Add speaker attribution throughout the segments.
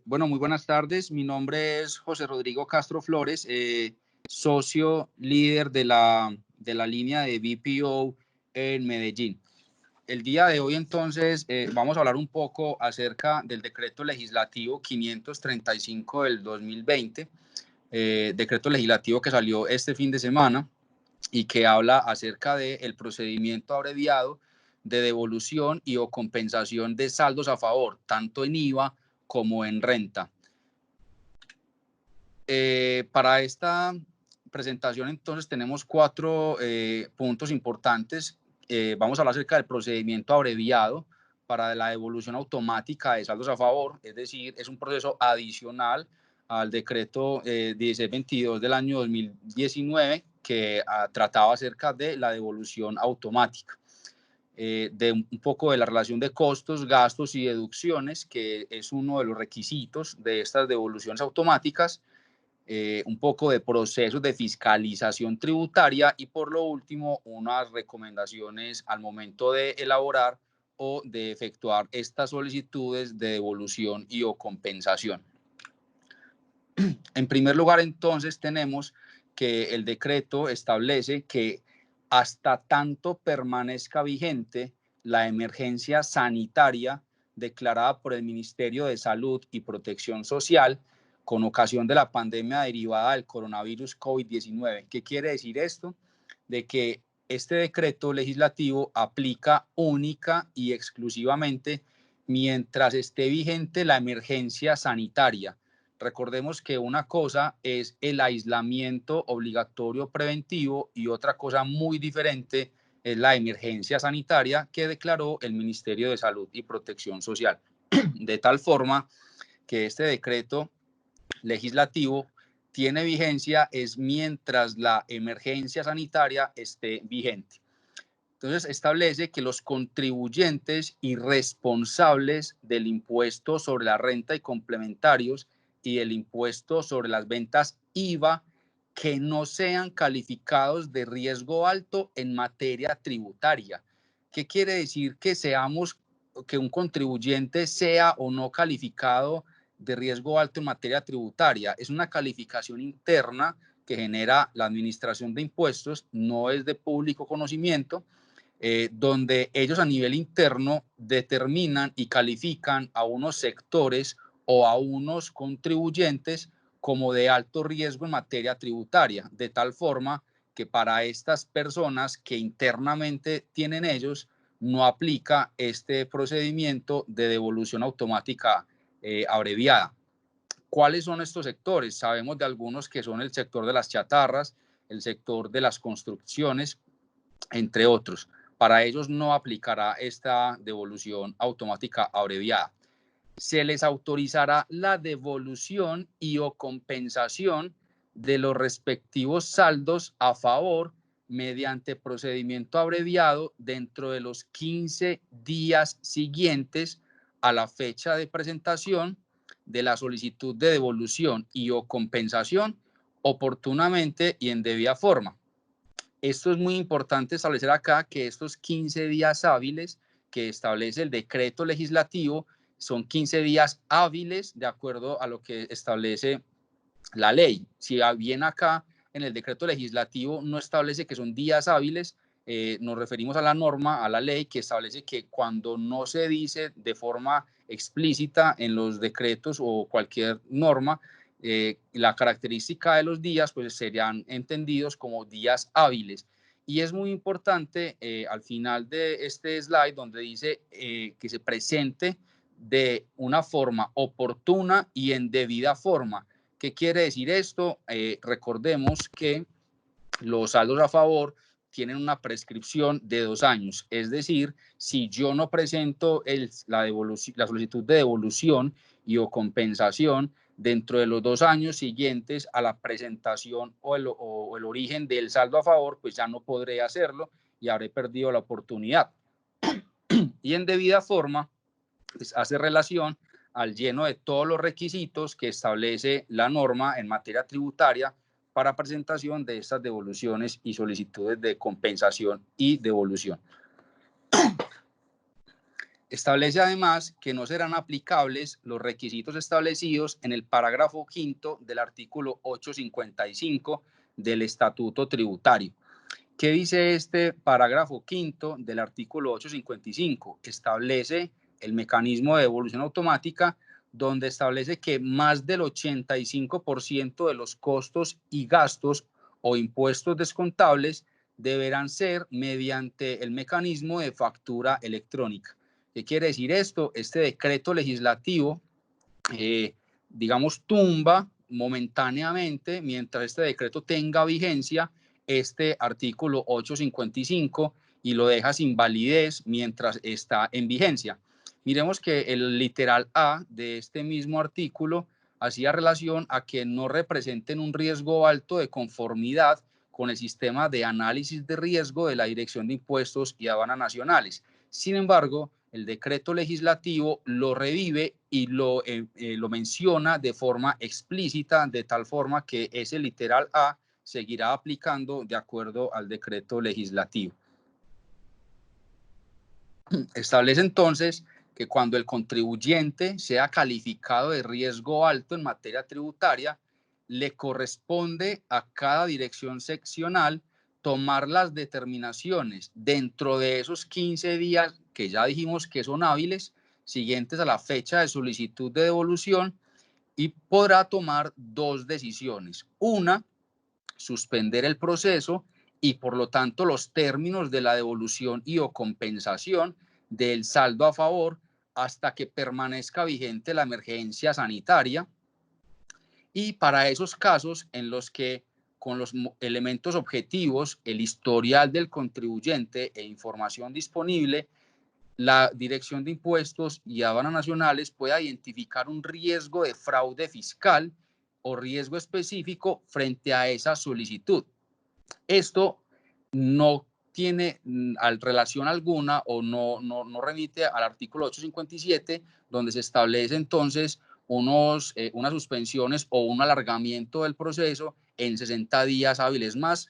Speaker 1: Bueno, muy buenas tardes. Mi nombre es José Rodrigo Castro Flores, socio líder de la línea de BPO en Medellín. El día de hoy entonces vamos a hablar un poco acerca del decreto legislativo 535 del 2020, decreto legislativo que salió este fin de semana y que habla acerca del procedimiento abreviado de devolución y o compensación de saldos a favor, tanto en IVA como en renta. Para esta presentación entonces tenemos cuatro puntos importantes. Vamos a hablar acerca del procedimiento abreviado para la devolución automática de saldos a favor, es decir, es un proceso adicional al decreto 1622 del año 2019 que trataba acerca de la devolución automática. De un poco de la relación de costos, gastos y deducciones, que es uno de los requisitos de estas devoluciones automáticas, un poco de procesos de fiscalización tributaria y por lo último unas recomendaciones al momento de elaborar o de efectuar estas solicitudes de devolución y o compensación. En primer lugar, entonces, tenemos que el decreto establece que hasta tanto permanezca vigente la emergencia sanitaria declarada por el Ministerio de Salud y Protección Social con ocasión de la pandemia derivada del coronavirus COVID-19. ¿Qué quiere decir esto? De que este decreto legislativo aplica única y exclusivamente mientras esté vigente la emergencia sanitaria. Recordemos que una cosa es el aislamiento obligatorio preventivo y otra cosa muy diferente es la emergencia sanitaria que declaró el Ministerio de Salud y Protección Social. De tal forma que este decreto legislativo tiene vigencia es mientras la emergencia sanitaria esté vigente. Entonces establece que los contribuyentes y responsables del impuesto sobre la renta y complementarios y el impuesto sobre las ventas IVA que no sean calificados de riesgo alto en materia tributaria. ¿Qué quiere decir que un contribuyente sea o no calificado de riesgo alto en materia tributaria? Es una calificación interna que genera la Administración de Impuestos, no es de público conocimiento, donde ellos a nivel interno determinan y califican a unos sectores o a unos contribuyentes como de alto riesgo en materia tributaria, de tal forma que para estas personas que internamente tienen ellos no aplica este procedimiento de devolución automática abreviada. ¿Cuáles son estos sectores? Sabemos de algunos que son el sector de las chatarras, el sector de las construcciones, entre otros. Para ellos no aplicará esta devolución automática abreviada. Se les autorizará la devolución y o compensación de los respectivos saldos a favor mediante procedimiento abreviado dentro de los 15 días siguientes a la fecha de presentación de la solicitud de devolución y o compensación oportunamente y en debida forma. Esto es muy importante establecer acá que estos 15 días hábiles que establece el decreto legislativo son 15 días hábiles de acuerdo a lo que establece la ley. Si bien acá en el decreto legislativo no establece que son días hábiles, nos referimos a la norma, a la ley que establece que cuando no se dice de forma explícita en los decretos o cualquier norma, la característica de los días pues serían entendidos como días hábiles. Y es muy importante al final de este slide donde dice que se presente de una forma oportuna y en debida forma. ¿Qué quiere decir esto? Recordemos que los saldos a favor tienen una prescripción de 2 años. Es decir, si yo no presento la solicitud de devolución y o compensación dentro de los 2 años siguientes a la presentación o el origen del saldo a favor, pues ya no podré hacerlo y habré perdido la oportunidad. Y en debida forma, pues hace relación al lleno de todos los requisitos que establece la norma en materia tributaria para presentación de estas devoluciones y solicitudes de compensación y devolución. Establece además que no serán aplicables los requisitos establecidos en el parágrafo quinto del artículo 855 del Estatuto Tributario. ¿Qué dice este parágrafo quinto del artículo 855? Establece el mecanismo de devolución automática, donde establece que más del 85% de los costos y gastos o impuestos descontables deberán ser mediante el mecanismo de factura electrónica. ¿Qué quiere decir esto? Este decreto legislativo, digamos, tumba momentáneamente, mientras este decreto tenga vigencia, este artículo 855 y lo deja sin validez mientras está en vigencia. Miremos que el literal A de este mismo artículo hacía relación a que no representen un riesgo alto de conformidad con el sistema de análisis de riesgo de la Dirección de Impuestos y Aduanas Nacionales. Sin embargo, el decreto legislativo lo revive y lo menciona de forma explícita, de tal forma que ese literal A seguirá aplicando de acuerdo al decreto legislativo. Establece entonces que cuando el contribuyente sea calificado de riesgo alto en materia tributaria, le corresponde a cada dirección seccional tomar las determinaciones dentro de esos 15 días que ya dijimos que son hábiles, siguientes a la fecha de solicitud de devolución, y podrá tomar dos decisiones. Una, suspender el proceso y por lo tanto los términos de la devolución y o compensación del saldo a favor hasta que permanezca vigente la emergencia sanitaria. Y para esos casos en los que con los elementos objetivos, el historial del contribuyente e información disponible, la Dirección de Impuestos y Aduanas Nacionales pueda identificar un riesgo de fraude fiscal o riesgo específico frente a esa solicitud. Esto no tiene relación alguna o no remite al artículo 857, donde se establece entonces unas suspensiones o un alargamiento del proceso en 60 días hábiles más,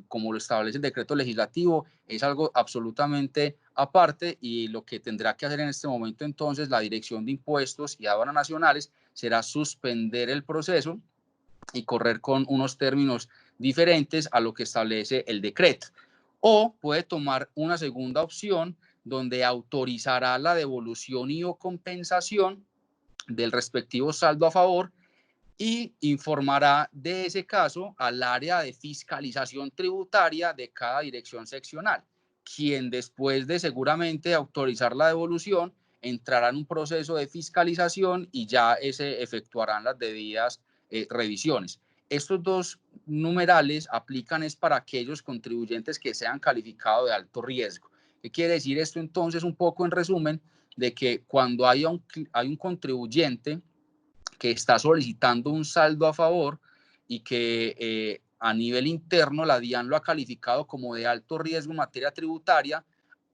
Speaker 1: como lo establece el decreto legislativo. Es algo absolutamente aparte, y lo que tendrá que hacer en este momento entonces la Dirección de Impuestos y Aduanas Nacionales será suspender el proceso y correr con unos términos diferentes a lo que establece el decreto. O puede tomar una segunda opción donde autorizará la devolución y o compensación del respectivo saldo a favor y informará de ese caso al área de fiscalización tributaria de cada dirección seccional, quien después de seguramente autorizar la devolución entrará en un proceso de fiscalización y ya se efectuarán las debidas revisiones. Estos dos numerales aplican es para aquellos contribuyentes que sean calificados de alto riesgo. ¿Qué quiere decir esto entonces? Un poco en resumen, de que cuando hay un contribuyente que está solicitando un saldo a favor y que a nivel interno la DIAN lo ha calificado como de alto riesgo en materia tributaria,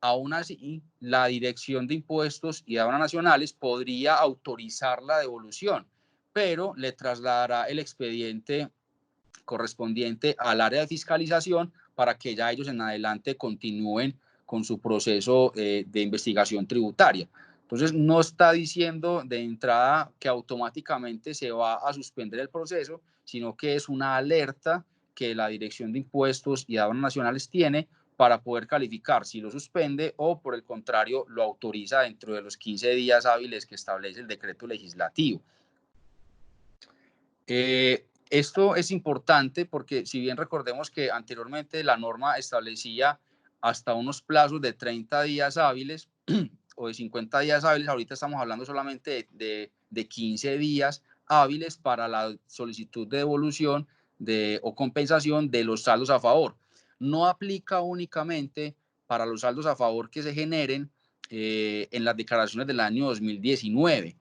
Speaker 1: aún así la Dirección de Impuestos y Aduanas Nacionales podría autorizar la devolución, pero le trasladará el expediente correspondiente al área de fiscalización para que ya ellos en adelante continúen con su proceso de investigación tributaria. Entonces, no está diciendo de entrada que automáticamente se va a suspender el proceso, sino que es una alerta que la Dirección de Impuestos y Aduanas Nacionales tiene para poder calificar si lo suspende o, por el contrario, lo autoriza dentro de los 15 días hábiles que establece el decreto legislativo. Esto es importante porque, si bien recordemos que anteriormente la norma establecía hasta unos plazos de 30 días hábiles o de 50 días hábiles, ahorita estamos hablando solamente de 15 días hábiles para la solicitud de devolución o compensación de los saldos a favor. No aplica únicamente para los saldos a favor que se generen en las declaraciones del año 2019.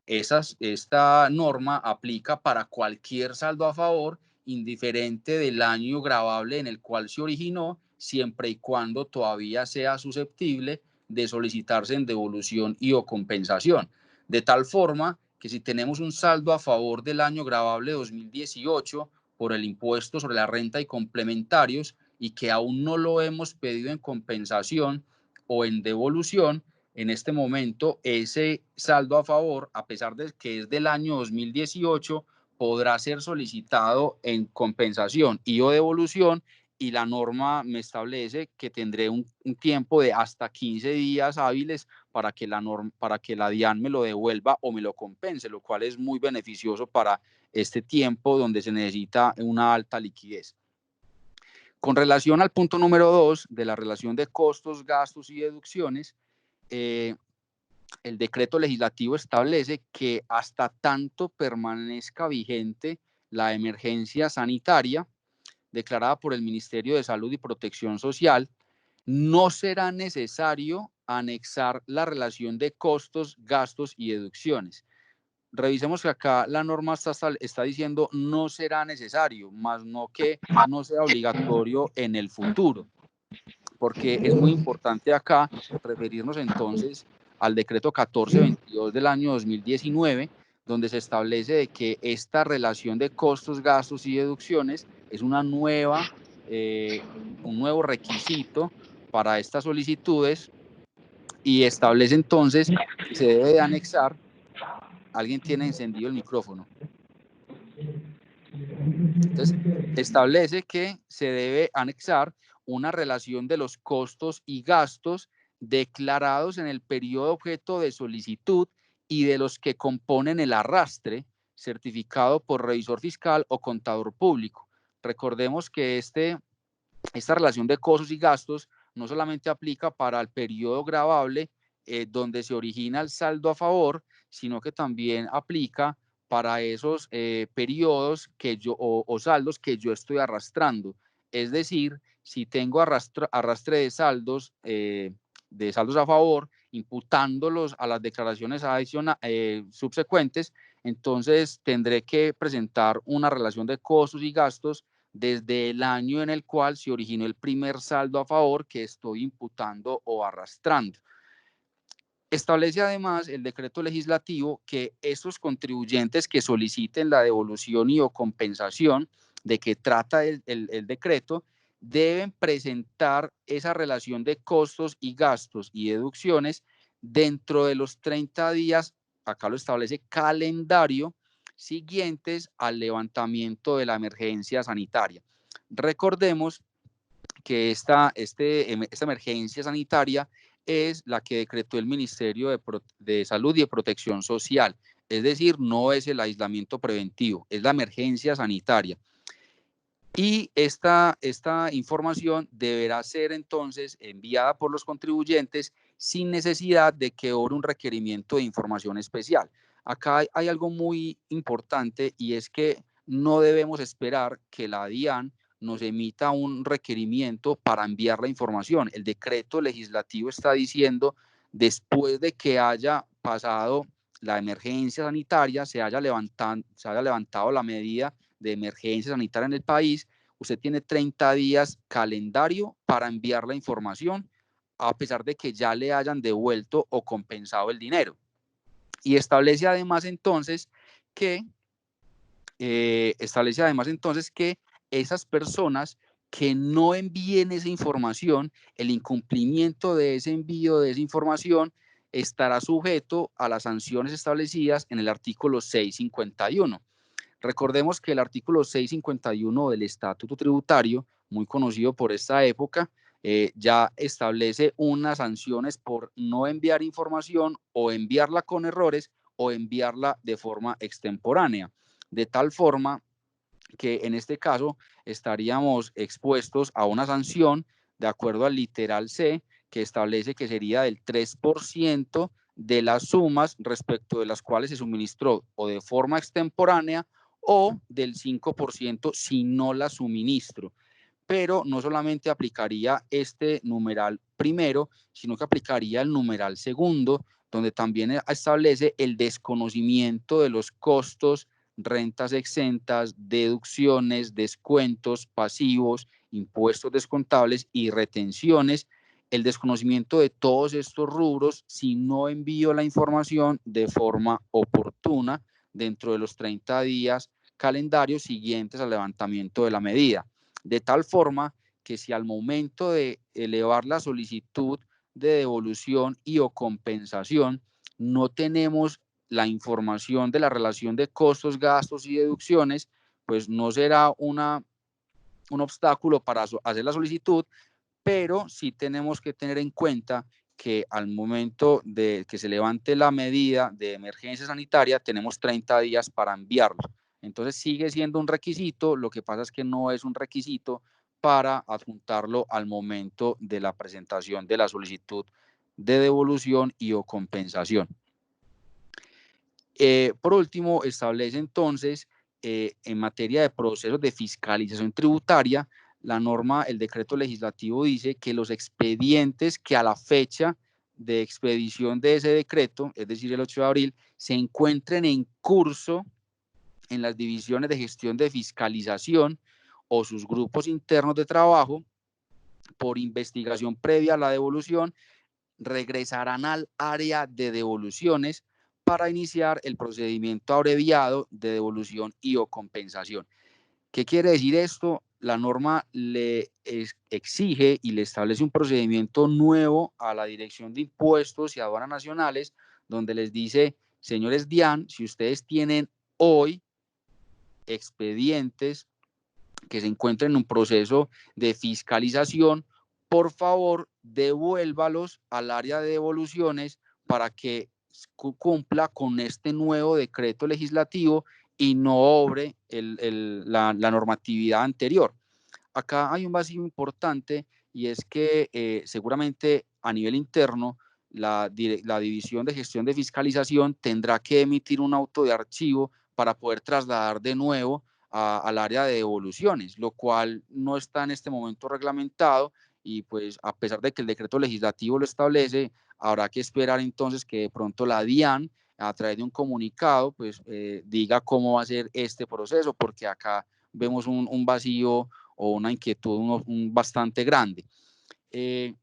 Speaker 1: Esta norma aplica para cualquier saldo a favor, indiferente del año gravable en el cual se originó, siempre y cuando todavía sea susceptible de solicitarse en devolución y o compensación. De tal forma que si tenemos un saldo a favor del año gravable 2018 por el impuesto sobre la renta y complementarios y que aún no lo hemos pedido en compensación o en devolución, en este momento ese saldo a favor, a pesar de que es del año 2018, podrá ser solicitado en compensación y o devolución, y la norma me establece que tendré un tiempo de hasta 15 días hábiles para que la DIAN me lo devuelva o me lo compense, lo cual es muy beneficioso para este tiempo donde se necesita una alta liquidez. Con relación al punto número 2 de la relación de costos, gastos y deducciones, el decreto legislativo establece que hasta tanto permanezca vigente la emergencia sanitaria declarada por el Ministerio de Salud y Protección Social, no será necesario anexar la relación de costos, gastos y deducciones. Revisemos que acá la norma está diciendo no será necesario, más no que no sea obligatorio en el futuro, porque es muy importante acá referirnos entonces al decreto 1422 del año 2019, donde se establece de que esta relación de costos, gastos y deducciones es un nuevo requisito para estas solicitudes, y establece entonces que se debe de anexar. Alguien tiene encendido el micrófono. Entonces, establece que se debe anexar una relación de los costos y gastos declarados en el periodo objeto de solicitud y de los que componen el arrastre certificado por revisor fiscal o contador público. Recordemos que esta relación de costos y gastos no solamente aplica para el periodo gravable donde se origina el saldo a favor, sino que también aplica para esos periodos o saldos que yo estoy arrastrando. Es decir, si tengo arrastre de saldos a favor, imputándolos a las declaraciones subsecuentes, entonces tendré que presentar una relación de costos y gastos desde el año en el cual se originó el primer saldo a favor que estoy imputando o arrastrando. Establece además el decreto legislativo que esos contribuyentes que soliciten la devolución y o compensación de que trata el decreto deben presentar esa relación de costos y gastos y deducciones dentro de los 30 días, acá lo establece, calendario, siguientes al levantamiento de la emergencia sanitaria. Recordemos que esta emergencia sanitaria es la que decretó el Ministerio de Salud y de Protección Social. Es decir, no es el aislamiento preventivo, es la emergencia sanitaria. Y esta información deberá ser entonces enviada por los contribuyentes sin necesidad de que obre un requerimiento de información especial. Acá hay algo muy importante, y es que no debemos esperar que la DIAN nos emita un requerimiento para enviar la información. El decreto legislativo está diciendo, después de que haya pasado la emergencia sanitaria, se haya levantado la medida de emergencia sanitaria en el país, usted tiene 30 días calendario para enviar la información, a pesar de que ya le hayan devuelto o compensado el dinero. Y establece además entonces que esas personas que no envíen esa información, el incumplimiento de ese envío de esa información estará sujeto a las sanciones establecidas en el artículo 651. Recordemos que el artículo 651 del Estatuto Tributario, muy conocido por esta época, ya establece unas sanciones por no enviar información, o enviarla con errores, o enviarla de forma extemporánea. De tal forma que en este caso estaríamos expuestos a una sanción de acuerdo al literal C, que establece que sería del 3% de las sumas respecto de las cuales se suministró o de forma extemporánea, o del 5% si no la suministro. Pero no solamente aplicaría este numeral primero, sino que aplicaría el numeral segundo, donde también establece el desconocimiento de los costos, rentas exentas, deducciones, descuentos, pasivos, impuestos descontables y retenciones. El desconocimiento de todos estos rubros si no envío la información de forma oportuna dentro de los 30 días calendarios siguientes al levantamiento de la medida. De tal forma que si al momento de elevar la solicitud de devolución y o compensación, no tenemos la información de la relación de costos, gastos y deducciones, pues no será un obstáculo para hacer la solicitud, pero sí tenemos que tener en cuenta que al momento de que se levante la medida de emergencia sanitaria, tenemos 30 días para enviarlo. Entonces sigue siendo un requisito, lo que pasa es que no es un requisito para adjuntarlo al momento de la presentación de la solicitud de devolución y o compensación. Por último, establece entonces en materia de procesos de fiscalización tributaria, la norma, el decreto legislativo dice que los expedientes que a la fecha de expedición de ese decreto, es decir, el 8 de abril, se encuentren en curso en las divisiones de gestión de fiscalización o sus grupos internos de trabajo por investigación previa a la devolución, regresarán al área de devoluciones para iniciar el procedimiento abreviado de devolución y o compensación. ¿Qué quiere decir esto? La norma le exige y le establece un procedimiento nuevo a la Dirección de Impuestos y Aduanas Nacionales, donde les dice, señores DIAN, si ustedes tienen hoy expedientes que se encuentren en un proceso de fiscalización, por favor, devuélvalos al área de devoluciones para que cumpla con este nuevo decreto legislativo y no obre la normatividad anterior. Acá hay un vacío importante y es que seguramente a nivel interno la División de Gestión de Fiscalización tendrá que emitir un auto de archivo para poder trasladar de nuevo al área de devoluciones, lo cual no está en este momento reglamentado y pues a pesar de que el decreto legislativo lo establece, habrá que esperar entonces que de pronto la DIAN a través de un comunicado pues diga cómo va a ser este proceso, porque acá vemos un vacío o una inquietud bastante grande. Y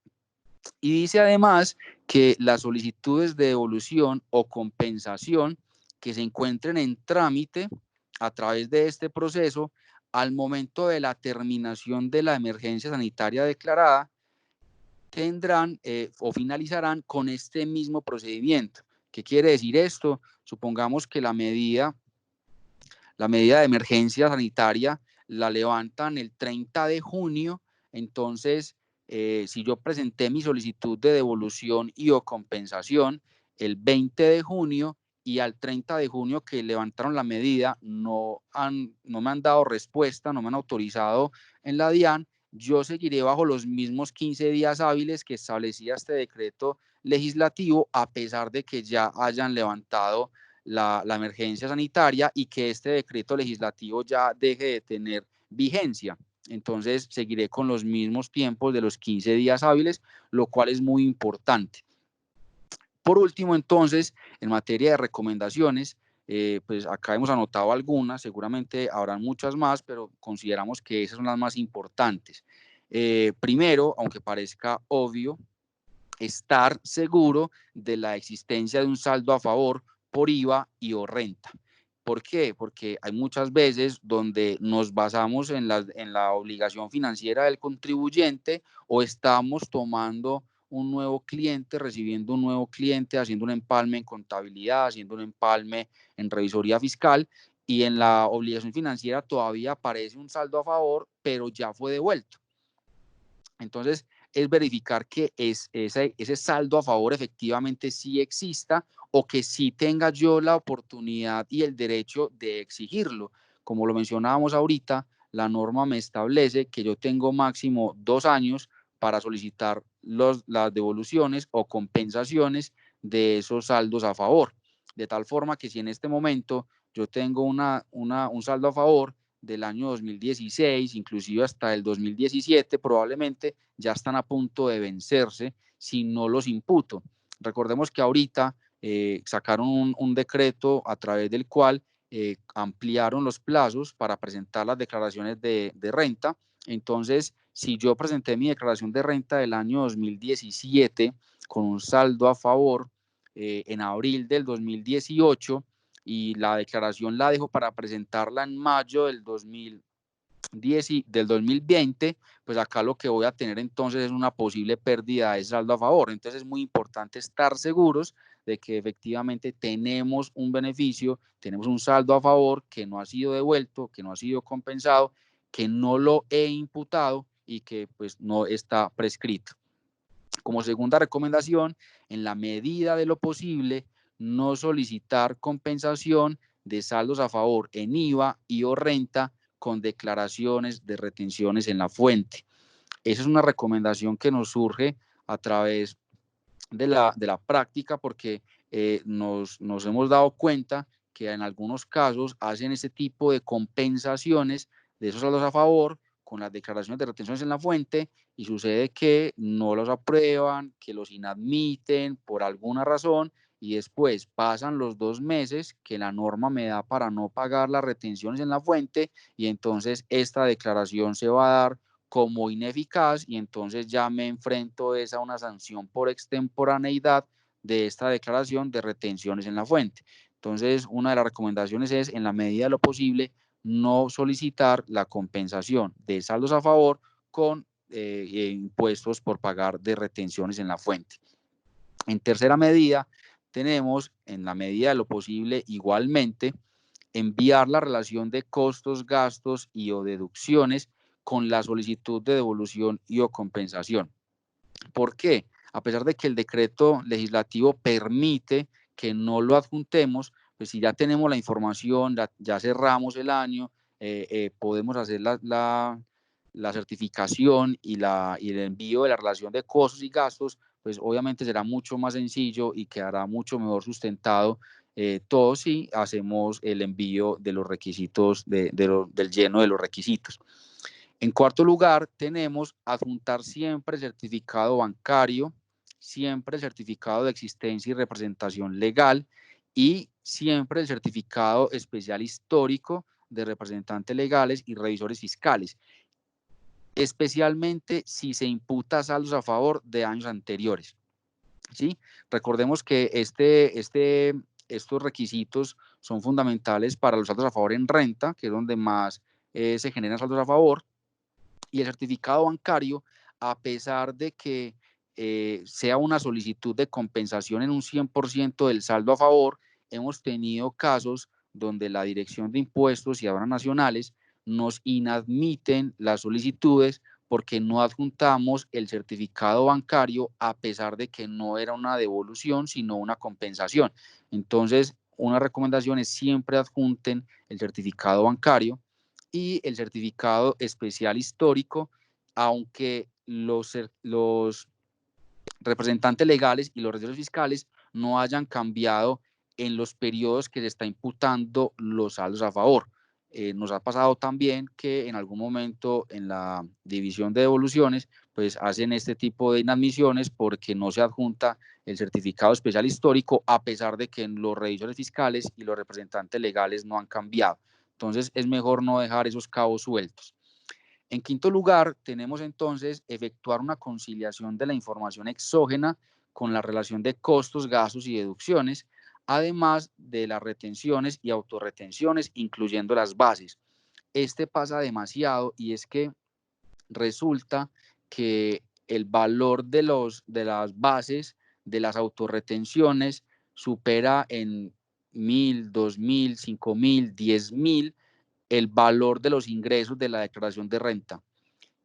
Speaker 1: dice además que las solicitudes de devolución o compensación que se encuentren en trámite a través de este proceso, al momento de la terminación de la emergencia sanitaria declarada, tendrán o finalizarán con este mismo procedimiento. ¿Qué quiere decir esto? Supongamos que la medida de emergencia sanitaria la levantan el 30 de junio, entonces si yo presenté mi solicitud de devolución y o compensación el 20 de junio y al 30 de junio que levantaron la medida no me han dado respuesta, no me han autorizado en la DIAN, yo seguiré bajo los mismos 15 días hábiles que establecía este decreto legislativo, a pesar de que ya hayan levantado la emergencia sanitaria y que este decreto legislativo ya deje de tener vigencia. Entonces seguiré con los mismos tiempos de los 15 días hábiles, lo cual es muy importante. Por último, entonces, en materia de recomendaciones, pues acá hemos anotado algunas, seguramente habrán muchas más, pero consideramos que esas son las más importantes. Primero, aunque parezca obvio, estar seguro de la existencia de un saldo a favor por IVA y o renta. ¿Por qué? Porque hay muchas veces donde nos basamos en la obligación financiera del contribuyente o estamos tomando un nuevo cliente, recibiendo un nuevo cliente, haciendo un empalme en contabilidad, haciendo un empalme en revisoría fiscal y en la obligación financiera todavía aparece un saldo a favor, pero ya fue devuelto. Entonces, es verificar que ese saldo a favor efectivamente sí exista o que sí tenga yo la oportunidad y el derecho de exigirlo. Como lo mencionábamos ahorita, la norma me establece que yo tengo máximo 2 años para solicitar las devoluciones o compensaciones de esos saldos a favor. De tal forma que si en este momento yo tengo un saldo a favor del año 2016, inclusive hasta el 2017, probablemente ya están a punto de vencerse si no los imputo. Recordemos que ahorita sacaron un decreto a través del cual ampliaron los plazos para presentar las declaraciones de renta. Entonces, si yo presenté mi declaración de renta del año 2017 con un saldo a favor en abril del 2018 y la declaración la dejo para presentarla en mayo del del 2020, pues acá lo que voy a tener entonces es una posible pérdida de saldo a favor. Entonces es muy importante estar seguros de que efectivamente tenemos un beneficio, tenemos un saldo a favor que no ha sido devuelto, que no ha sido compensado, que no lo he imputado y que pues no está prescrito. Como segunda recomendación, en la medida de lo posible, no solicitar compensación de saldos a favor en IVA y o renta con declaraciones de retenciones en la fuente. Esa es una recomendación que nos surge a través de la práctica porque nos hemos dado cuenta que en algunos casos hacen ese tipo de compensaciones de esos saldos a favor con las declaraciones de retenciones en la fuente y sucede que no los aprueban, que los inadmiten por alguna razón y después pasan los 2 meses que la norma me da para no pagar las retenciones en la fuente y entonces esta declaración se va a dar como ineficaz y entonces ya me enfrento a una sanción por extemporaneidad de esta declaración de retenciones en la fuente. Entonces, una de las recomendaciones es, en la medida de lo posible, no solicitar la compensación de saldos a favor con impuestos por pagar de retenciones en la fuente. En tercera medida, tenemos, en la medida de lo posible, igualmente, enviar la relación de costos, gastos y o deducciones con la solicitud de devolución y o compensación. ¿Por qué? A pesar de que el decreto legislativo permite que no lo adjuntemos, pues si ya tenemos la información, ya cerramos el año, podemos hacer la certificación y el envío de la relación de costos y gastos, pues obviamente será mucho más sencillo y quedará mucho mejor sustentado todo si hacemos el envío de los requisitos, del lleno de los requisitos. En cuarto lugar, tenemos adjuntar siempre certificado bancario, siempre el certificado de existencia y representación legal y siempre el certificado especial histórico de representantes legales y revisores fiscales, especialmente si se imputa saldos a favor de años anteriores. ¿Sí? Recordemos que estos requisitos son fundamentales para los saldos a favor en renta, que es donde más se generan saldos a favor, y el certificado bancario, a pesar de que sea una solicitud de compensación en un 100% del saldo a favor, hemos tenido casos donde la Dirección de Impuestos y Aduanas Nacionales nos inadmiten las solicitudes porque no adjuntamos el certificado bancario a pesar de que no era una devolución, sino una compensación. Entonces, una recomendación es siempre adjunten el certificado bancario y el certificado especial histórico, aunque los representantes legales y los registros fiscales no hayan cambiado en los periodos que se está imputando los saldos a favor. Nos ha pasado también que en algún momento en la división de devoluciones pues hacen este tipo de inadmisiones porque no se adjunta el certificado especial histórico a pesar de que los revisores fiscales y los representantes legales no han cambiado. Entonces es mejor no dejar esos cabos sueltos. En quinto lugar, tenemos entonces efectuar una conciliación de la información exógena con la relación de costos, gastos y deducciones, además de las retenciones y autorretenciones, incluyendo las bases. Este pasa demasiado y es que resulta que el valor de las bases de las autorretenciones supera en 1.000, 2.000, 5.000, 10.000 el valor de los ingresos de la declaración de renta.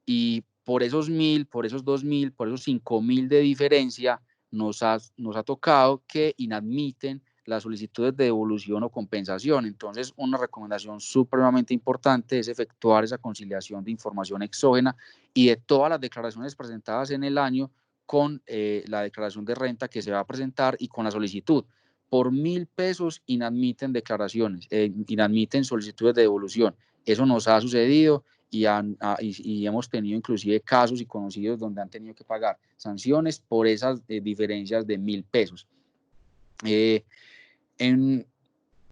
Speaker 1: Y por esos 1.000, por esos 2.000, por esos 5.000 de diferencia, nos ha tocado que inadmiten las solicitudes de devolución o compensación. Entonces, una recomendación supremamente importante es efectuar esa conciliación de información exógena y de todas las declaraciones presentadas en el año con la declaración de renta que se va a presentar y con la solicitud. Por 1.000 pesos inadmiten declaraciones, inadmiten solicitudes de devolución. Eso nos ha sucedido y hemos tenido inclusive casos y conocidos donde han tenido que pagar sanciones por esas diferencias de 1.000 pesos. En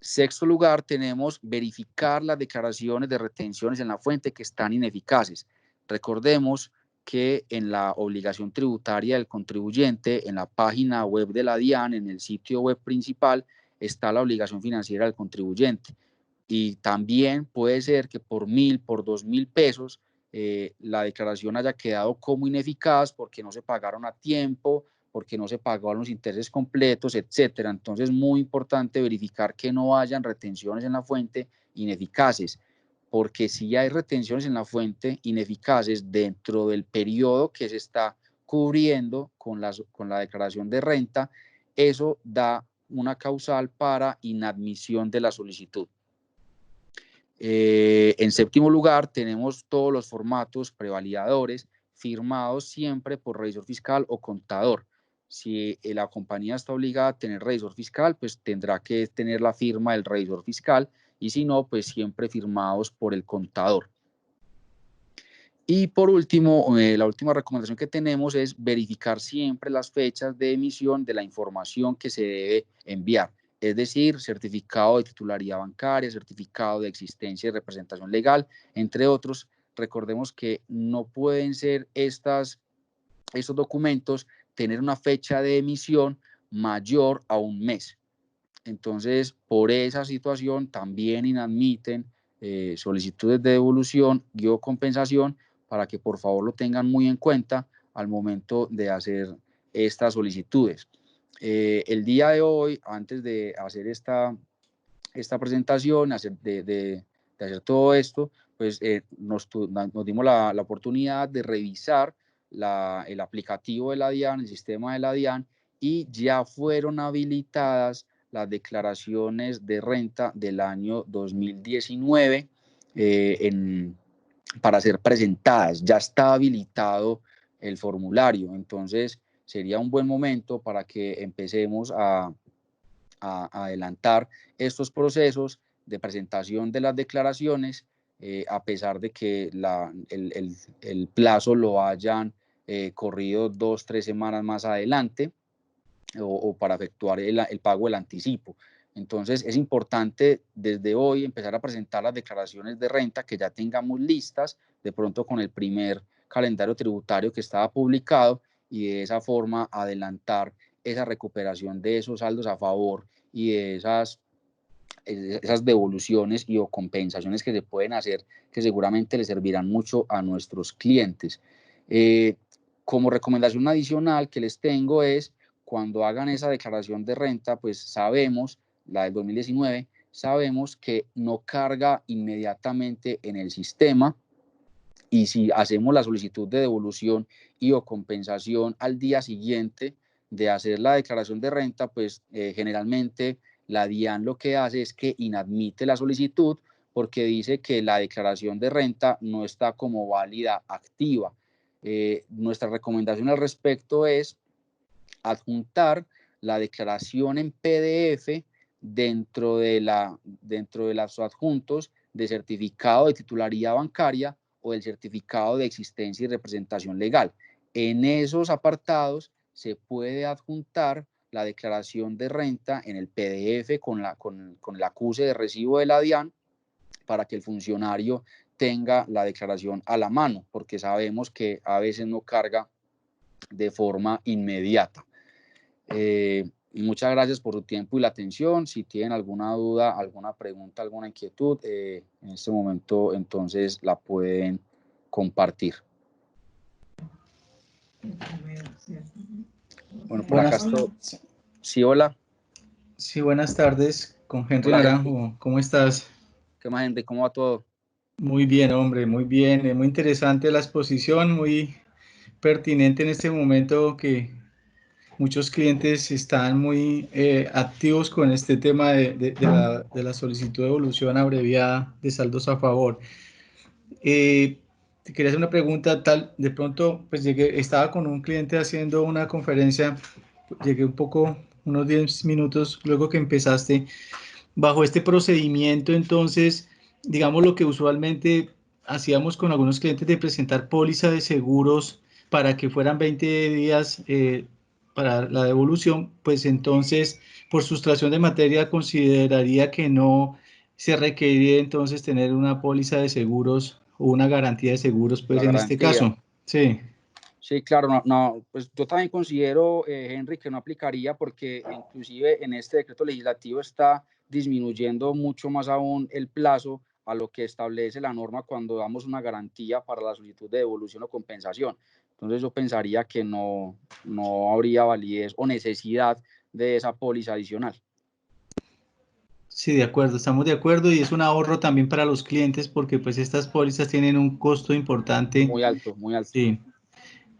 Speaker 1: sexto lugar, tenemos verificar las declaraciones de retenciones en la fuente que están ineficaces. Recordemos que en la obligación tributaria del contribuyente, en la página web de la DIAN, en el sitio web principal, está la obligación financiera del contribuyente. y también puede ser que por 1.000, por 2.000 pesos, la declaración haya quedado como ineficaz porque no se pagaron a tiempo, porque no se pagaron los intereses completos, etcétera. Entonces, muy importante verificar que no hayan retenciones en la fuente ineficaces, porque si hay retenciones en la fuente ineficaces dentro del periodo que se está cubriendo con la declaración de renta, eso da una causal para inadmisión de la solicitud. En séptimo lugar, tenemos todos los formatos prevalidadores firmados siempre por revisor fiscal o contador. Si la compañía está obligada a tener revisor fiscal, pues tendrá que tener la firma del revisor fiscal, y si no, pues siempre firmados por el contador. Y por último, la última recomendación que tenemos es verificar siempre las fechas de emisión de la información que se debe enviar. Es decir, certificado de titularidad bancaria, certificado de existencia y representación legal, entre otros. Recordemos que no pueden ser estos documentos tener una fecha de emisión mayor a un mes. Entonces, por esa situación también inadmiten solicitudes de devolución o compensación, para que por favor lo tengan muy en cuenta al momento de hacer estas solicitudes. El día de hoy, antes de hacer esta presentación, de hacer todo esto, pues nos dimos la oportunidad de revisar el aplicativo de la DIAN, el sistema de la DIAN, y ya fueron habilitadas las declaraciones de renta del año 2019 para ser presentadas. Ya está habilitado el formulario, entonces sería un buen momento para que empecemos a adelantar estos procesos de presentación de las declaraciones, a pesar de que el plazo lo hayan corrido 2 o 3 semanas más adelante, o para efectuar el pago del anticipo. Entonces, es importante desde hoy empezar a presentar las declaraciones de renta que ya tengamos listas, de pronto con el primer calendario tributario que estaba publicado, y de esa forma adelantar esa recuperación de esos saldos a favor y de esas devoluciones y o compensaciones que se pueden hacer, que seguramente les servirán mucho a nuestros clientes. Como recomendación adicional que les tengo es, cuando hagan esa declaración de renta, pues sabemos, la del 2019, sabemos que no carga inmediatamente en el sistema, y si hacemos la solicitud de devolución y o compensación al día siguiente de hacer la declaración de renta, pues generalmente la DIAN lo que hace es que inadmite la solicitud, porque dice que la declaración de renta no está como válida activa. Nuestra recomendación al respecto es adjuntar la declaración en PDF dentro de los adjuntos de certificado de titularidad bancaria o del certificado de existencia y representación legal. En esos apartados se puede adjuntar la declaración de renta en el PDF con el acuse de recibo de la DIAN, para que el funcionario tenga la declaración a la mano, porque sabemos que a veces no carga de forma inmediata. Muchas gracias por su tiempo y la atención. Si tienen alguna duda, alguna pregunta, alguna inquietud, en este momento entonces la pueden compartir. Bueno, por acá estoy. Sí, hola.
Speaker 2: Sí, buenas tardes, con Henry
Speaker 1: Hola,
Speaker 2: Naranjo.
Speaker 1: Henry.
Speaker 2: ¿Cómo estás?
Speaker 1: ¿Qué más, Henry? ¿Cómo va todo?
Speaker 2: Muy bien, hombre, muy bien. Es muy interesante la exposición, muy pertinente en este momento que muchos clientes están muy activos con este tema de la solicitud de devolución abreviada de saldos a favor. Te quería hacer una pregunta, de pronto, pues estaba con un cliente haciendo una conferencia, llegué un poco, unos 10 minutos luego que empezaste. Bajo este procedimiento, entonces, digamos lo que usualmente hacíamos con algunos clientes de presentar póliza de seguros para que fueran 20 días para la devolución, pues entonces, por sustracción de materia, consideraría que no se requeriría entonces tener una póliza de seguros o una garantía de seguros, pues
Speaker 1: La
Speaker 2: en este
Speaker 1: garantía.
Speaker 2: caso. Sí.
Speaker 1: Sí, claro, pues yo también considero, Henry, que no aplicaría porque inclusive en este decreto legislativo está disminuyendo mucho más aún el plazo a lo que establece la norma cuando damos una garantía para la solicitud de devolución o compensación. Entonces yo pensaría que no habría validez o necesidad de esa póliza adicional.
Speaker 2: Sí, de acuerdo, estamos de acuerdo y es un ahorro también para los clientes porque pues estas pólizas tienen un costo importante.
Speaker 1: Muy alto, muy alto.
Speaker 2: Sí.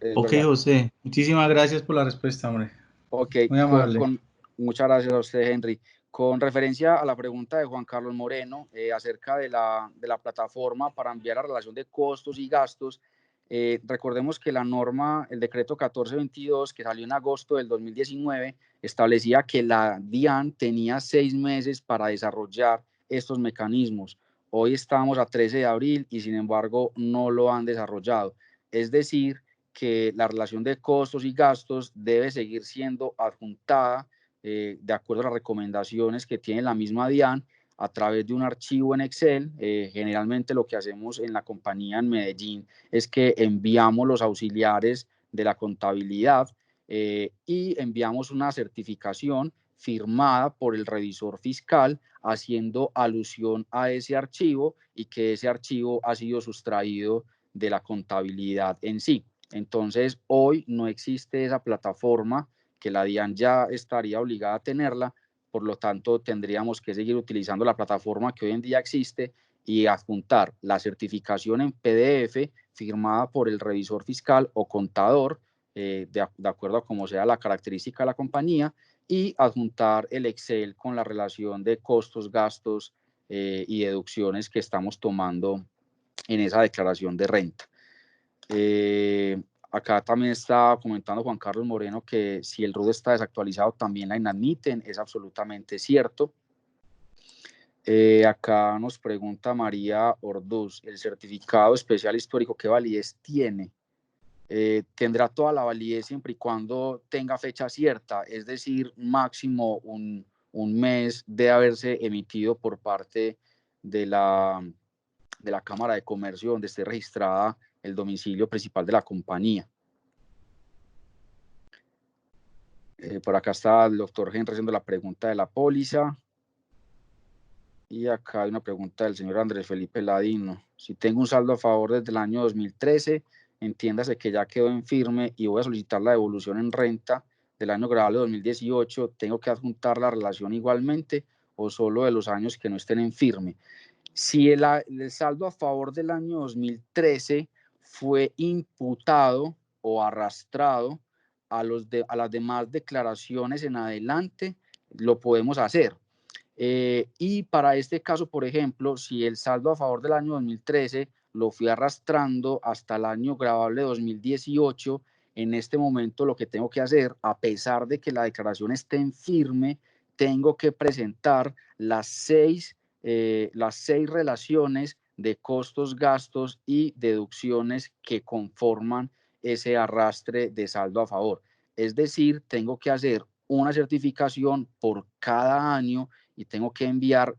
Speaker 1: Es
Speaker 2: Ok,
Speaker 1: verdad.
Speaker 2: José, muchísimas gracias por la respuesta, hombre.
Speaker 1: Ok,
Speaker 2: Muy amable.
Speaker 1: muchas gracias a usted, Henry. Con referencia a la pregunta de Juan Carlos Moreno acerca de la plataforma para enviar la relación de costos y gastos, recordemos que la norma, el decreto 1422, que salió en agosto del 2019, establecía que la DIAN tenía 6 meses para desarrollar estos mecanismos. Hoy estamos a 13 de abril y sin embargo no lo han desarrollado. Es decir, que la relación de costos y gastos debe seguir siendo adjuntada de acuerdo a las recomendaciones que tiene la misma DIAN a través de un archivo en Excel. Generalmente lo que hacemos en la compañía en Medellín es que enviamos los auxiliares de la contabilidad y enviamos una certificación firmada por el revisor fiscal haciendo alusión a ese archivo y que ese archivo ha sido sustraído de la contabilidad en sí. Entonces, hoy no existe esa plataforma que la DIAN ya estaría obligada a tenerla, por lo tanto, tendríamos que seguir utilizando la plataforma que hoy en día existe y adjuntar la certificación en PDF firmada por el revisor fiscal o contador, de acuerdo a cómo sea la característica de la compañía, y adjuntar el Excel con la relación de costos, gastos y deducciones que estamos tomando en esa declaración de renta. Acá también está comentando Juan Carlos Moreno que si el RUD está desactualizado también la inadmiten, es absolutamente cierto. Acá nos pregunta María Orduz, ¿el certificado especial histórico qué validez tiene? Tendrá toda la validez siempre y cuando tenga fecha cierta, es decir, máximo un mes de haberse emitido por parte de la Cámara de Comercio donde esté registrada el domicilio principal de la compañía. Por acá está el doctor Henry haciendo la pregunta de la póliza. Y acá hay una pregunta del señor Andrés Felipe Ladino. Si tengo un saldo a favor desde el año 2013, entiéndase que ya quedó en firme y voy a solicitar la devolución en renta del año grabable 2018, ¿tengo que adjuntar la relación igualmente o solo de los años que no estén en firme? Si el saldo a favor del año 2013 fue imputado o arrastrado a las demás declaraciones en adelante, lo podemos hacer. Y para este caso, por ejemplo, si el saldo a favor del año 2013 lo fui arrastrando hasta el año grabable 2018, en este momento lo que tengo que hacer, a pesar de que la declaración esté en firme, tengo que presentar las seis relaciones de costos, gastos y deducciones que conforman ese arrastre de saldo a favor. Es decir, tengo que hacer una certificación por cada año y tengo que enviar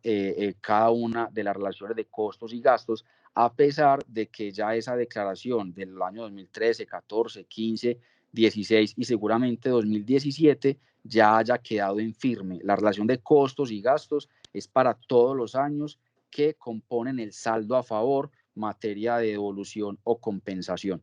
Speaker 1: cada una de las relaciones de costos y gastos, a pesar de que ya esa declaración del año 2013, 14, 15, 16 y seguramente 2017 ya haya quedado en firme. La relación de costos y gastos es para todos los años que componen el saldo a favor, materia de devolución o compensación.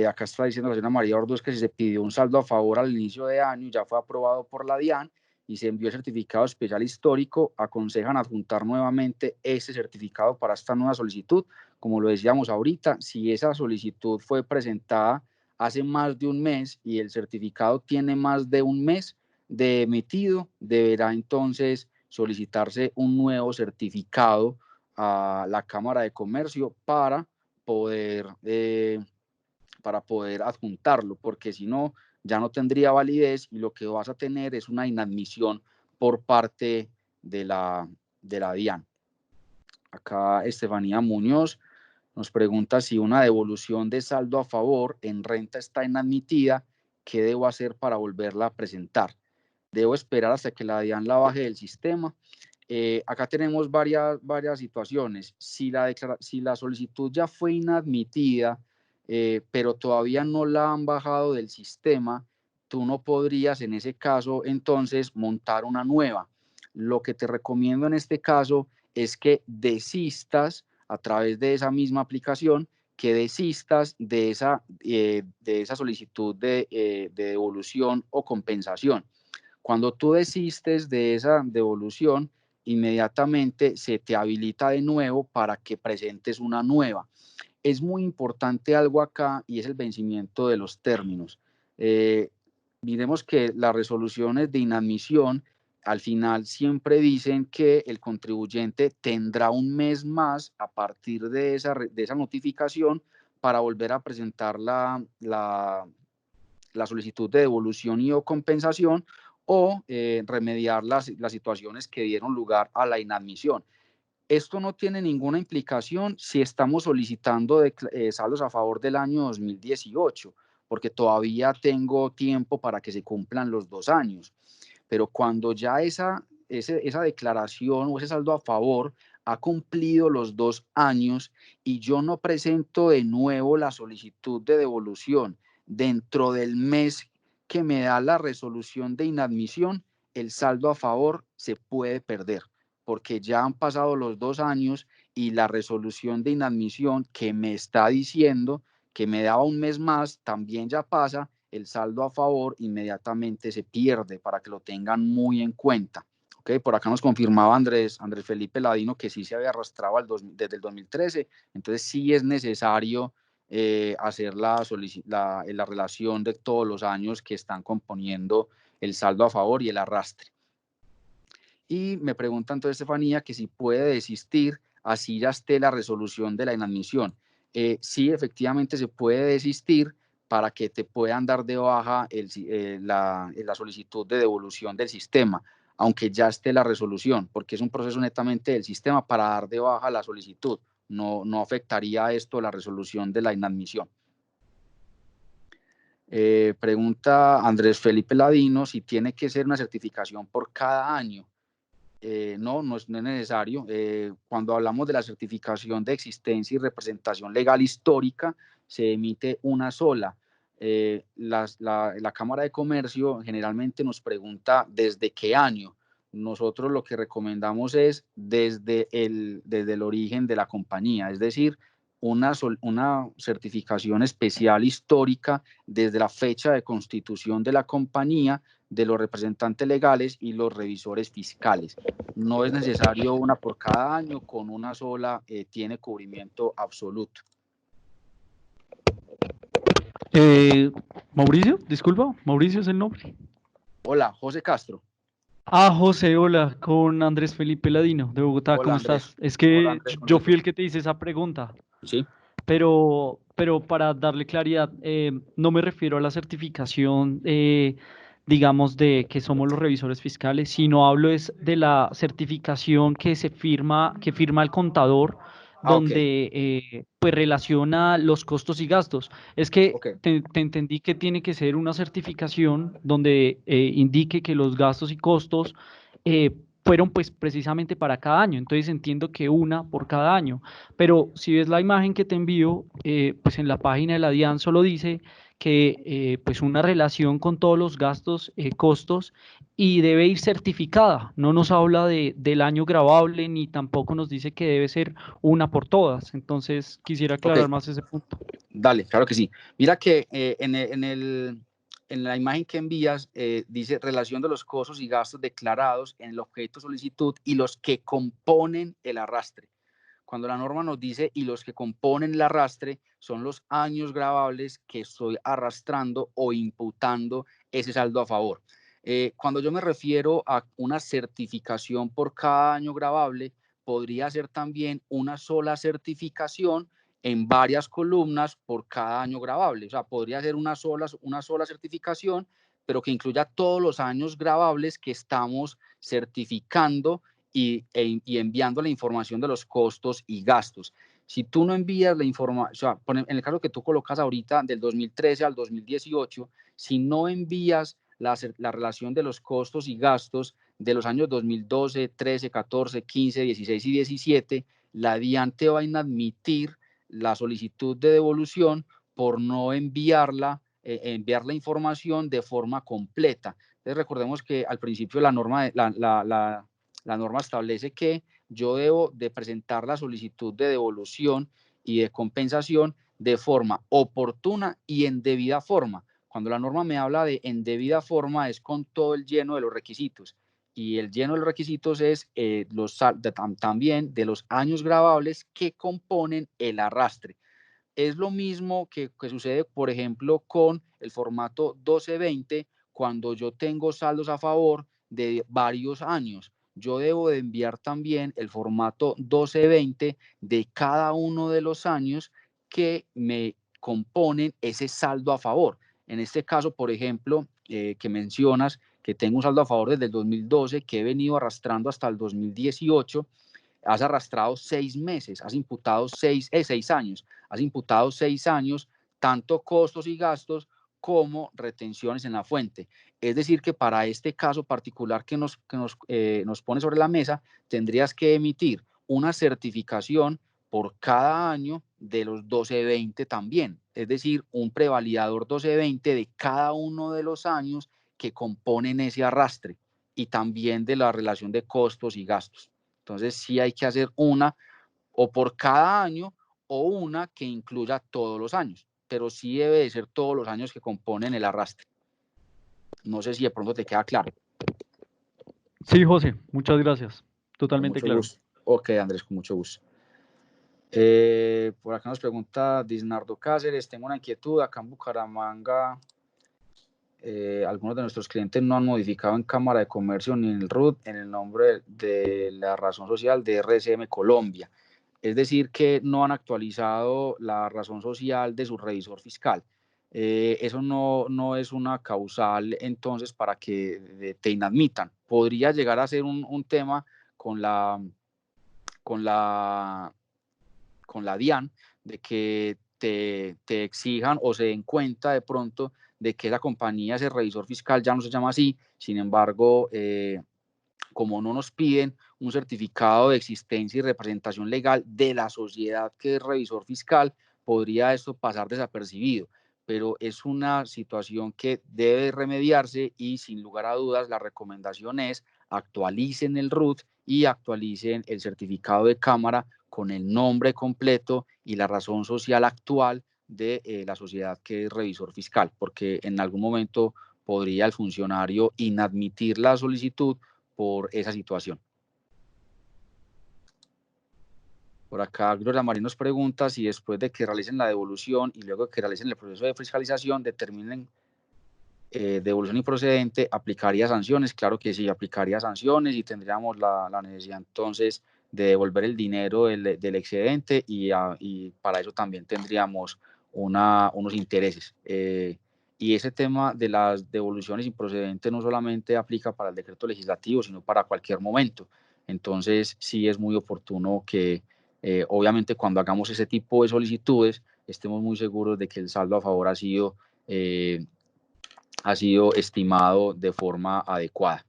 Speaker 1: Acá está diciendo la señora María Orduz que si se pidió un saldo a favor al inicio de año, ya fue aprobado por la DIAN y se envió el certificado especial histórico, aconsejan adjuntar nuevamente ese certificado para esta nueva solicitud. Como lo decíamos ahorita, si esa solicitud fue presentada hace más de un mes y el certificado tiene más de un mes de emitido, deberá entonces solicitarse un nuevo certificado a la Cámara de Comercio para poder adjuntarlo, porque si no, ya no tendría validez y lo que vas a tener es una inadmisión por parte de la DIAN. Acá Estefanía Muñoz nos pregunta si una devolución de saldo a favor en renta está inadmitida, ¿qué debo hacer para volverla a presentar? Debo esperar hasta que la DIAN la baje del sistema. Acá tenemos varias situaciones. Si la solicitud ya fue inadmitida, pero todavía no la han bajado del sistema, tú no podrías en ese caso entonces montar una nueva. Lo que te recomiendo en este caso es que desistas a través de esa misma aplicación, que desistas de esa solicitud de devolución o compensación. Cuando tú desistes de esa devolución, inmediatamente se te habilita de nuevo para que presentes una nueva. Es muy importante algo acá y es el vencimiento de los términos. Miremos que las resoluciones de inadmisión al final siempre dicen que el contribuyente tendrá un mes más a partir de esa notificación para volver a presentar la solicitud de devolución y o compensación o remediar las situaciones que dieron lugar a la inadmisión. Esto no tiene ninguna implicación si estamos solicitando saldos a favor del año 2018, porque todavía tengo tiempo para que se cumplan los 2 años. Pero cuando ya esa declaración o ese saldo a favor ha cumplido los 2 años y yo no presento de nuevo la solicitud de devolución dentro del mes que me da la resolución de inadmisión, el saldo a favor se puede perder, porque ya han pasado los 2 años y la resolución de inadmisión que me está diciendo que me daba un mes más también ya pasa, el saldo a favor inmediatamente se pierde, para que lo tengan muy en cuenta. Okay, por acá nos confirmaba Andrés Felipe Ladino que sí se había arrastrado desde el 2013, entonces sí es necesario hacer la relación de todos los años que están componiendo el saldo a favor y el arrastre. Y me pregunta entonces Estefanía que si puede desistir así ya esté la resolución de la inadmisión. Sí, efectivamente se puede desistir para que te puedan dar de baja la solicitud de devolución del sistema, aunque ya esté la resolución, porque es un proceso netamente del sistema para dar de baja la solicitud. No afectaría esto la resolución de la inadmisión. Pregunta Andrés Felipe Ladino si tiene que ser una certificación por cada año. No es necesario. Cuando hablamos de la certificación de existencia y representación legal histórica, se emite una sola. La Cámara de Comercio generalmente nos pregunta desde qué año. Nosotros lo que recomendamos es desde el origen de la compañía, es decir, una certificación especial histórica desde la fecha de constitución de la compañía, de los representantes legales y los revisores fiscales. No es necesario una por cada año, con una sola tiene cubrimiento absoluto.
Speaker 3: Mauricio, disculpa, Mauricio es el nombre.
Speaker 1: Hola, José Castro.
Speaker 3: José, hola, con Andrés Felipe Ladino de Bogotá,
Speaker 1: Hola,
Speaker 3: ¿cómo
Speaker 1: Andrés.
Speaker 3: estás? Es que
Speaker 1: Hola, Andrés,
Speaker 3: yo fui
Speaker 1: conmigo.
Speaker 3: el que te hice esa pregunta,
Speaker 1: Sí.
Speaker 3: pero para darle claridad, no me refiero a la certificación, digamos, de que somos los revisores fiscales, sino hablo es de la certificación que firma el contador, donde pues relaciona los costos y gastos. Es que
Speaker 1: Okay.
Speaker 3: te entendí que tiene que ser una certificación donde indique que los gastos y costos fueron pues precisamente para cada año. Entonces entiendo que una por cada año. Pero si ves la imagen que te envío, pues en la página de la DIAN solo dice que pues una relación con todos los gastos, costos, y debe ir certificada. No nos habla del año grabable ni tampoco nos dice que debe ser una por todas. Entonces quisiera aclarar más ese punto.
Speaker 1: Dale, claro que sí. Mira que en la imagen que envías dice relación de los costos y gastos declarados en el objeto solicitud y los que componen el arrastre. Cuando la norma nos dice y los que componen el arrastre son los años gravables que estoy arrastrando o imputando ese saldo a favor. Cuando yo me refiero a una certificación por cada año gravable, podría ser también una sola certificación en varias columnas por cada año gravable. O sea, podría ser una sola certificación, pero que incluya todos los años gravables que estamos certificando y enviando la información de los costos y gastos. Si tú no envías la información, o sea, en el caso que tú colocas ahorita del 2013 al 2018, si no envías la relación de los costos y gastos de los años 2012, 13, 14, 15, 16 y 17, la DIAN te va a inadmitir la solicitud de devolución por no enviar la información de forma completa. Entonces recordemos que al principio la norma establece que yo debo de presentar la solicitud de devolución y de compensación de forma oportuna y en debida forma. Cuando la norma me habla de en debida forma es con todo el lleno de los requisitos, y el lleno de los requisitos es también de los años gravables que componen el arrastre. Es lo mismo que sucede, por ejemplo, con el formato 1220, cuando yo tengo saldos a favor de varios años. Yo debo de enviar también el formato 1220 de cada uno de los años que me componen ese saldo a favor. En este caso, por ejemplo, que mencionas que tengo un saldo a favor desde el 2012 que he venido arrastrando hasta el 2018, has arrastrado 6 meses, has imputado 6 años, has imputado 6 años, tanto costos y gastos como retenciones en la fuente. Es decir, que para este caso particular que nos pone sobre la mesa, tendrías que emitir una certificación por cada año de los 1220 también, es decir, un prevalidador 1220 de cada uno de los años que componen ese arrastre y también de la relación de costos y gastos. Entonces sí hay que hacer una o por cada año o una que incluya todos los años, pero sí debe de ser todos los años que componen el arrastre. No sé si de pronto te queda claro.
Speaker 3: Sí, José, muchas gracias.
Speaker 1: Con
Speaker 3: Totalmente
Speaker 1: mucho
Speaker 3: claro.
Speaker 1: gusto. Ok, Andrés, con mucho gusto. Por acá nos pregunta Disnardo Cáceres, tengo una inquietud, acá en Bucaramanga algunos de nuestros clientes no han modificado en Cámara de Comercio ni en el RUT en el nombre de la razón social de RCM Colombia. Es decir, que no han actualizado la razón social de su revisor fiscal. Eso no es una causal entonces para que te inadmitan. Podría llegar a ser un tema con la DIAN, de que te exijan o se den cuenta de pronto de que la compañía, ese revisor fiscal ya no se llama así. Sin embargo, como no nos piden un certificado de existencia y representación legal de la sociedad que es revisor fiscal, podría esto pasar desapercibido, pero es una situación que debe remediarse y sin lugar a dudas la recomendación es actualicen el RUT y actualicen el certificado de cámara con el nombre completo y la razón social actual de la sociedad que es revisor fiscal, porque en algún momento podría el funcionario inadmitir la solicitud por esa situación. Por acá Gloria Marín nos pregunta si después de que realicen la devolución y luego de que realicen el proceso de fiscalización determinen devolución improcedente, ¿aplicaría sanciones? Claro que sí, aplicaría sanciones y tendríamos la necesidad entonces de devolver el dinero del excedente y para eso también tendríamos unos intereses. Y ese tema de las devoluciones improcedentes no solamente aplica para el decreto legislativo, sino para cualquier momento. Entonces, sí es muy oportuno que, obviamente, cuando hagamos ese tipo de solicitudes, estemos muy seguros de que el saldo a favor ha sido estimado de forma adecuada.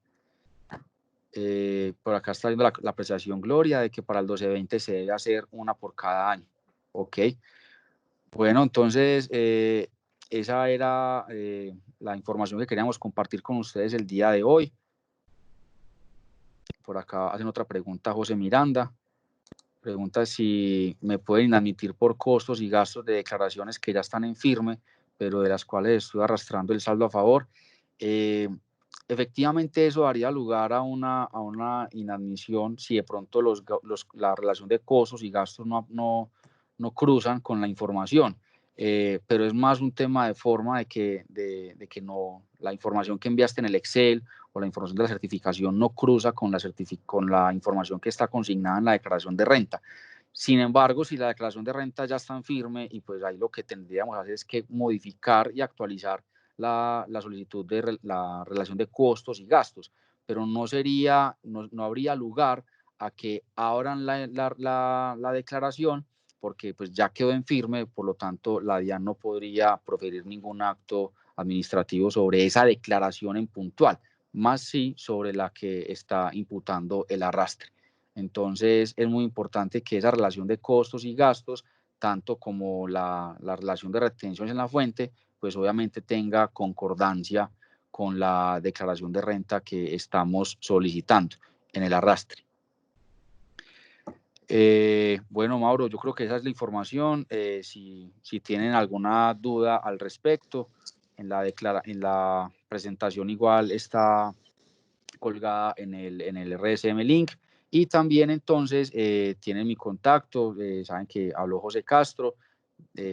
Speaker 1: Por acá está viendo la apreciación Gloria de que para el 1220 se debe hacer una por cada año. Ok. Bueno, entonces esa era la información que queríamos compartir con ustedes el día de hoy. Por acá hacen otra pregunta José Miranda. Pregunta si me pueden inadmitir por costos y gastos de declaraciones que ya están en firme, pero de las cuales estoy arrastrando el saldo a favor. Efectivamente, eso daría lugar a una inadmisión si de pronto la relación de costos y gastos no cruzan con la información. Pero es más un tema de forma de que no, la información que enviaste en el Excel o la información de la certificación no cruza con la información que está consignada en la declaración de renta. Sin embargo, si la declaración de renta ya está en firme, y pues ahí lo que tendríamos que hacer es que modificar y actualizar la solicitud de la relación de costos y gastos, pero no habría lugar a que abran la declaración porque pues ya quedó en firme, por lo tanto la DIAN no podría proferir ningún acto administrativo sobre esa declaración en puntual, más sí sobre la que está imputando el arrastre. Entonces es muy importante que esa relación de costos y gastos tanto como la relación de retenciones en la fuente, pues obviamente tenga concordancia con la declaración de renta que estamos solicitando en el arrastre. Bueno, Mauro, yo creo que esa es la información. Si tienen alguna duda al respecto, en la presentación igual está colgada en el RSM link, y también entonces tienen mi contacto, saben que habló José Castro,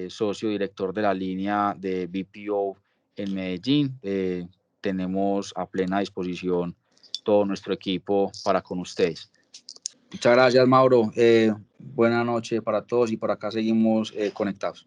Speaker 1: socio director de la línea de BPO en Medellín. Tenemos a plena disposición todo nuestro equipo para con ustedes. Muchas gracias, Mauro. Buena noche para todos y por acá seguimos conectados.